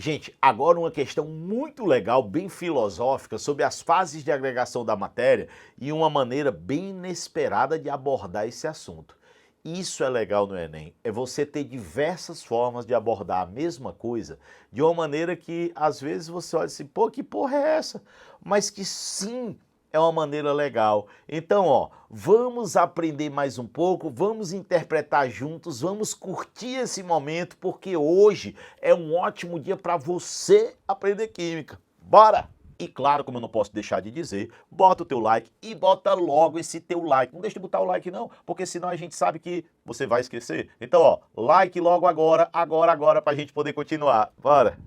Gente, agora uma questão muito legal, bem filosófica, sobre as fases de agregação da matéria e uma maneira bem inesperada de abordar esse assunto. Isso é legal no Enem, é você ter diversas formas de abordar a mesma coisa de uma maneira que às vezes você olha assim, pô, que porra é essa? Mas que sim, é uma maneira legal. Então, ó, vamos aprender mais um pouco, vamos interpretar juntos, vamos curtir esse momento, porque hoje é um ótimo dia para você aprender química. Bora! E claro, como eu não posso deixar de dizer, bota o teu like e bota logo esse teu like. Não deixe de botar o like não, porque senão a gente sabe que você vai esquecer. Então, ó, like logo agora, pra gente poder continuar. Bora!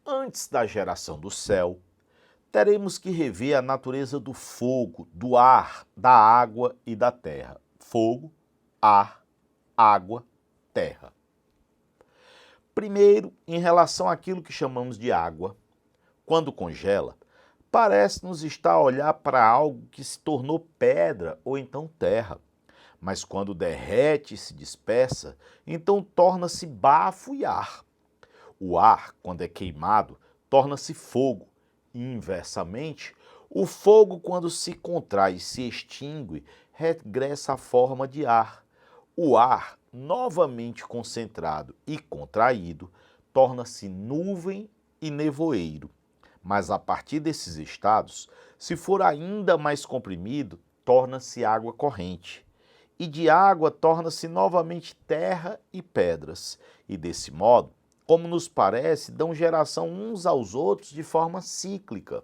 Antes da geração do céu, teremos que rever a natureza do fogo, do ar, da água e da terra. Fogo, ar, água, terra. Primeiro, em relação àquilo que chamamos de água, quando congela, parece-nos estar a olhar para algo que se tornou pedra ou então terra. Mas quando derrete e se dispersa, então torna-se bafo e ar. O ar, quando é queimado, torna-se fogo. E, inversamente, o fogo, quando se contrai e se extingue, regressa à forma de ar. O ar, novamente concentrado e contraído, torna-se nuvem e nevoeiro. Mas a partir desses estados, se for ainda mais comprimido, torna-se água corrente. E de água torna-se novamente terra e pedras. E desse modo, como nos parece, dão geração uns aos outros de forma cíclica.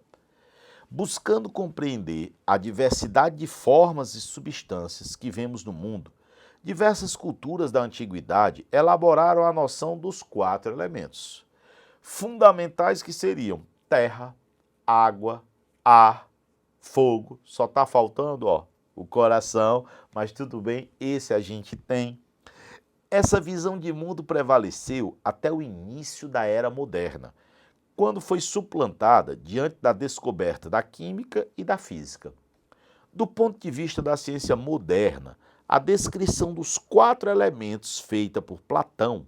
Buscando compreender a diversidade de formas e substâncias que vemos no mundo, diversas culturas da antiguidade elaboraram a noção dos 4 elementos fundamentais, que seriam terra, água, ar, fogo. Só está faltando, ó, o coração, mas tudo bem, esse a gente tem. Essa visão de mundo prevaleceu até o início da era moderna, quando foi suplantada diante da descoberta da química e da física. Do ponto de vista da ciência moderna, a descrição dos 4 elementos feita por Platão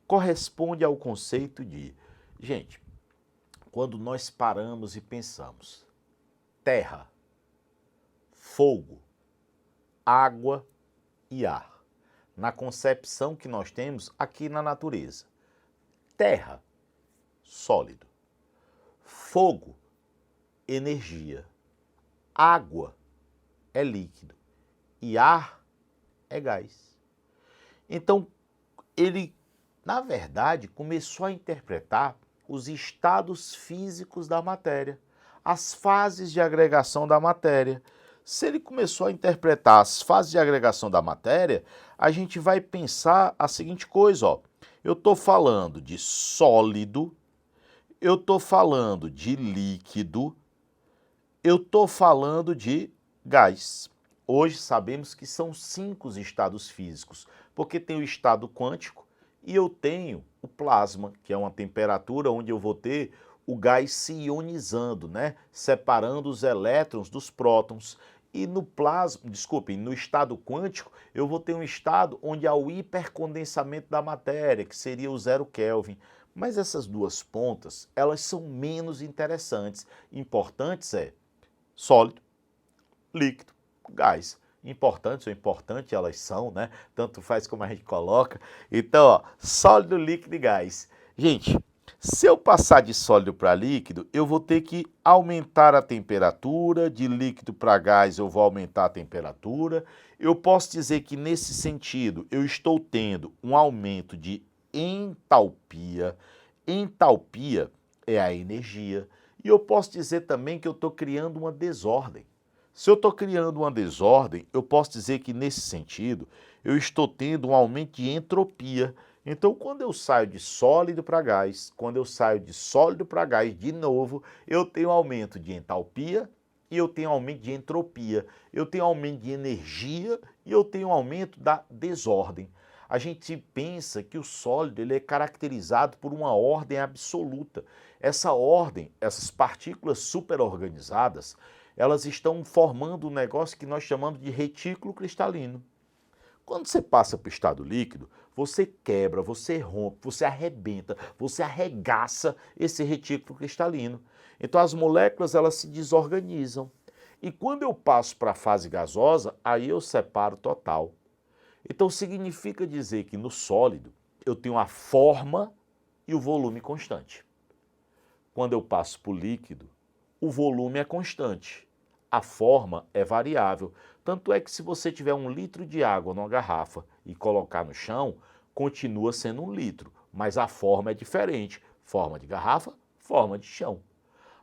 corresponde ao conceito de, gente, quando nós paramos e pensamos, terra, fogo, água e ar, na concepção que nós temos aqui na natureza. Terra, sólido. Fogo, energia. Água é líquido. E ar é gás. Então, ele, na verdade, começou a interpretar os estados físicos da matéria, as fases de agregação da matéria. Se ele começou a interpretar as fases de agregação da matéria, a gente vai pensar a seguinte coisa, ó. Eu estou falando de sólido, eu estou falando de líquido, eu estou falando de gás. Hoje sabemos que são 5 os estados físicos, porque tem o estado quântico e eu tenho o plasma, que é uma temperatura onde eu vou ter o gás se ionizando, né? Separando os elétrons dos prótons. E no plasma, desculpem, no estado quântico, eu vou ter um estado onde há o hipercondensamento da matéria, que seria o 0 Kelvin. Mas essas duas pontas, elas são menos interessantes. Importantes é sólido, líquido, gás. Importantes ou importante elas são, né? Tanto faz como a gente coloca. Então, ó, sólido, líquido e gás. Gente, se eu passar de sólido para líquido, eu vou ter que aumentar a temperatura, de líquido para gás eu vou aumentar a temperatura. Eu posso dizer que nesse sentido eu estou tendo um aumento de entalpia. Entalpia é a energia. E eu posso dizer também que eu estou criando uma desordem. Se eu estou criando uma desordem, eu posso dizer que nesse sentido eu estou tendo um aumento de entropia. Então, quando eu saio de sólido para gás, quando eu saio de sólido para gás de novo, eu tenho aumento de entalpia e eu tenho aumento de entropia. Eu tenho aumento de energia e eu tenho aumento da desordem. A gente pensa que o sólido ele é caracterizado por uma ordem absoluta. Essa ordem, essas partículas superorganizadas, elas estão formando um negócio que nós chamamos de retículo cristalino. Quando você passa para o estado líquido, você quebra, você rompe, você arrebenta, você arregaça esse retículo cristalino. Então as moléculas elas se desorganizam. E quando eu passo para a fase gasosa, aí eu separo total. Então significa dizer que no sólido eu tenho a forma e o volume constante. Quando eu passo para o líquido, o volume é constante, a forma é variável. Tanto é que se você tiver 1 litro de água numa garrafa e colocar no chão, continua sendo 1 litro, mas a forma é diferente. Forma de garrafa, forma de chão.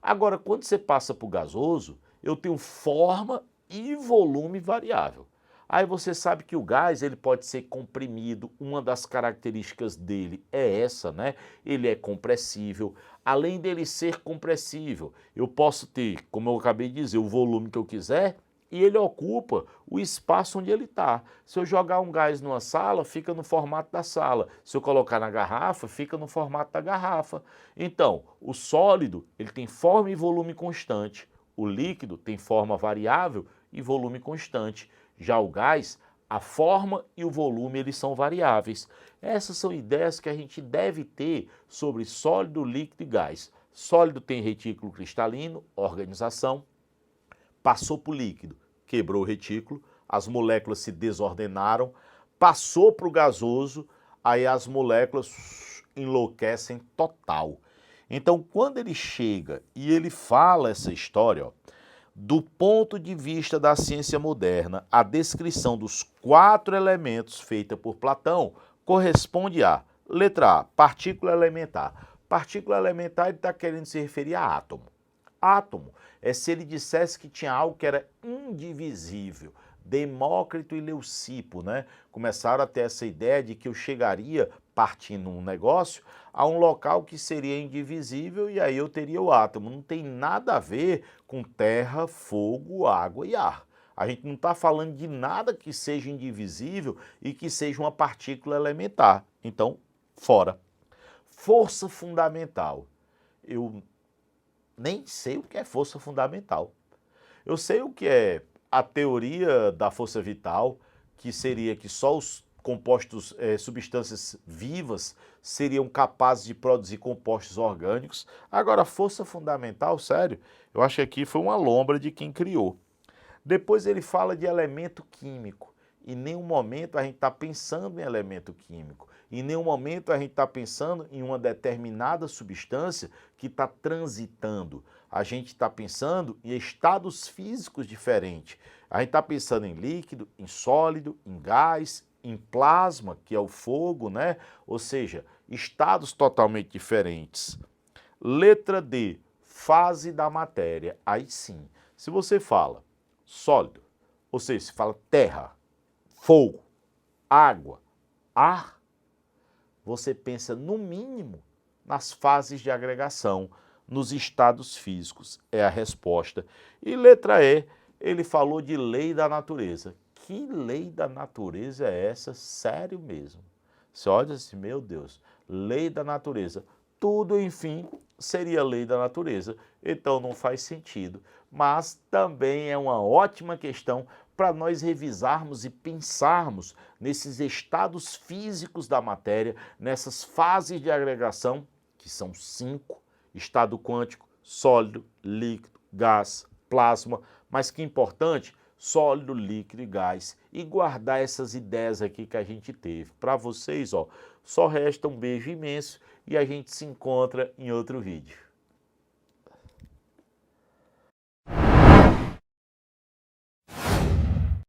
Agora, quando você passa para o gasoso, eu tenho forma e volume variável. Aí você sabe que o gás ele pode ser comprimido, uma das características dele é essa, né? Ele é compressível. Além dele ser compressível, eu posso ter, como eu acabei de dizer, o volume que eu quiser e ele ocupa o espaço onde ele está. Se eu jogar um gás numa sala, fica no formato da sala. Se eu colocar na garrafa, fica no formato da garrafa. Então, o sólido ele tem forma e volume constante. O líquido tem forma variável e volume constante. Já o gás, a forma e o volume eles são variáveis. Essas são ideias que a gente deve ter sobre sólido, líquido e gás. Sólido tem retículo cristalino, organização. Passou para o líquido, quebrou o retículo, as moléculas se desordenaram. Passou para o gasoso, aí as moléculas enlouquecem total. Então, quando ele chega e ele fala essa história, ó, do ponto de vista da ciência moderna, a descrição dos 4 elementos feita por Platão corresponde a, letra A, partícula elementar. Partícula elementar ele está querendo se referir a átomo. Átomo é se ele dissesse que tinha algo que era indivisível. Demócrito e Leucipo, né, começaram a ter essa ideia de que eu chegaria, partindo um negócio, a um local que seria indivisível e aí eu teria o átomo. Não tem nada a ver com terra, fogo, água e ar. A gente não está falando de nada que seja indivisível e que seja uma partícula elementar. Então, fora. Força fundamental. Eu nem sei o que é força fundamental. Eu sei o que é a teoria da força vital, que seria que só os compostos, substâncias vivas seriam capazes de produzir compostos orgânicos. Agora, força fundamental, sério, eu acho que aqui foi uma lombra de quem criou. Depois ele fala de elemento químico. Em nenhum momento a gente está pensando em elemento químico. Em nenhum momento a gente está pensando em uma determinada substância que está transitando. A gente está pensando em estados físicos diferentes. A gente está pensando em líquido, em sólido, em gás, em plasma, que é o fogo, né? Ou seja, estados totalmente diferentes. Letra D, fase da matéria. Aí sim, se você fala sólido, ou seja, se fala terra, fogo, água, ar, você pensa no mínimo nas fases de agregação, nos estados físicos, é a resposta. E letra E, ele falou de lei da natureza. Que lei da natureza é essa? Sério mesmo. Você olha assim, meu Deus, lei da natureza. Tudo, enfim, seria lei da natureza. Então não faz sentido. Mas também é uma ótima questão para nós revisarmos e pensarmos nesses estados físicos da matéria, nessas fases de agregação, que são 5, estado quântico, sólido, líquido, gás, plasma, mas que importante, sólido, líquido e gás, e guardar essas ideias aqui que a gente teve. Para vocês, ó, só resta um beijo imenso e a gente se encontra em outro vídeo.